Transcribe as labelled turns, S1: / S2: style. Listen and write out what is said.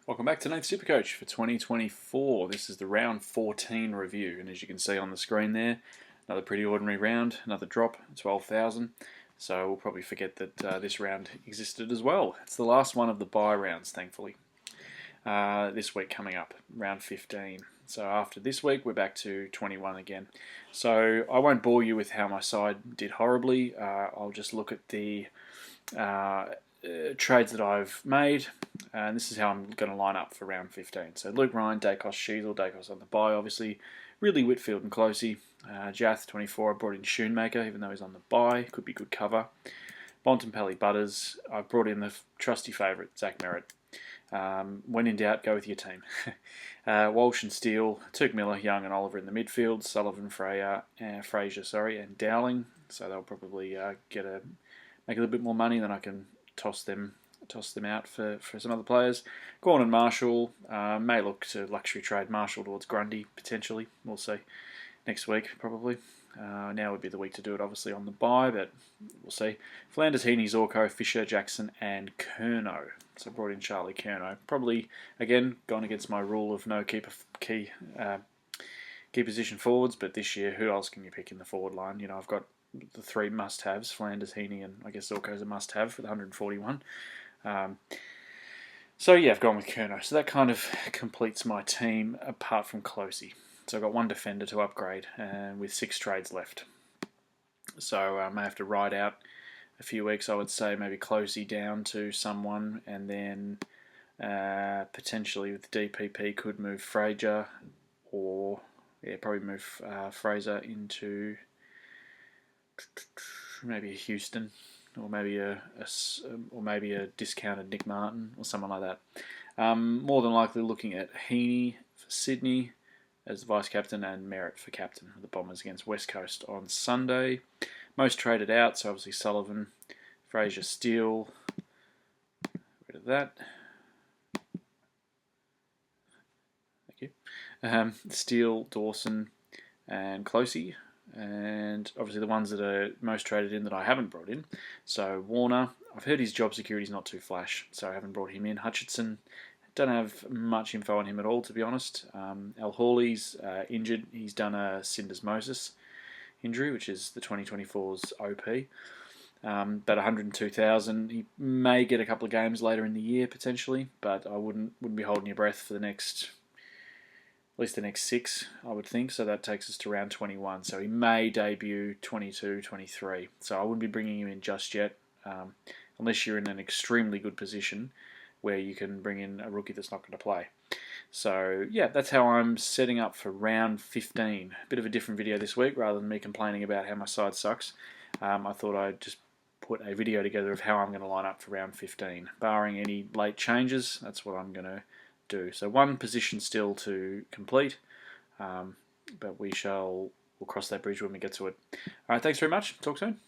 S1: Welcome back to Supercoach for 2024. This is the round 14 review, and as you can see on the screen there, another pretty ordinary round, another drop, 12,000. So we'll probably forget that this round existed as well. It's the last one of the bye rounds, thankfully. This week coming up, round 15. So after this week, we're back to 21 again. So I won't bore you with how my side did horribly. I'll just look at the trades that I've made, and this is how I'm going to line up for round 15. So Luke Ryan, Dacos, Sheasel, Dacos on the bye, obviously. Really Whitfield and Closey. Jath, 24, I brought in Schoonmaker, even though he's on the bye. Could be good cover. Bontempelli, Butters. I've brought in the trusty favourite, Zach Merrett. When in doubt, go with your team. Walsh and Steele, Tuke Miller, Young and Oliver in the midfield. Sullivan, Frazier, and Dowling. So they'll probably make a little bit more money, than I can toss them out for some other players. Gawn and Marshall may look to luxury trade Marshall towards Grundy potentially. We'll see next week probably. Now would be the week to do it, obviously on the bye, but we'll see. Flanders, Heaney, Zorko, Fisher, Jackson, and Curnow. So I brought in Charlie Curnow. Probably again gone against my rule of no key position forwards, but this year who else can you pick in the forward line? You know, I've got the three must-haves, Flanders, Heaney, and I guess Zorko's a must-have for the 141. So yeah, I've gone with Curnow. So that kind of completes my team, apart from Closey. So I've got one defender to upgrade, and with 6 trades left. So I may have to ride out a few weeks, I would say, maybe Closey down to someone, and then potentially with DPP could move Frazier, or probably move Fraser into maybe a Houston, or maybe a discounted Nick Martin or someone like that. More than likely looking at Heaney for Sydney as the vice captain and Merrett for captain of the Bombers against West Coast on Sunday. Most traded out, so obviously Sullivan, Frazier, Steele. Rid of that. Thank you. Steele, Dawson, and Closey. And obviously the ones that are most traded in that I haven't brought in. So Warner, I've heard his job security is not too flash, so I haven't brought him in. Hutchinson, don't have much info on him at all, to be honest. Al Hawley's injured. He's done a syndesmosis injury, which is the 2024's OP. About 102,000. He may get a couple of games later in the year potentially, but I wouldn't be holding your breath for at least the next 6, I would think. So that takes us to round 21. So he may debut 22, 23. So I wouldn't be bringing him in just yet, unless you're in an extremely good position where you can bring in a rookie that's not going to play. So yeah, that's how I'm setting up for round 15. A bit of a different video this week, rather than me complaining about how my side sucks. I thought I'd just put a video together of how I'm going to line up for round 15. Barring any late changes, that's what I'm going to do. So one position still to complete, but we'll cross that bridge when we get to it. Alright, thanks very much. Talk soon.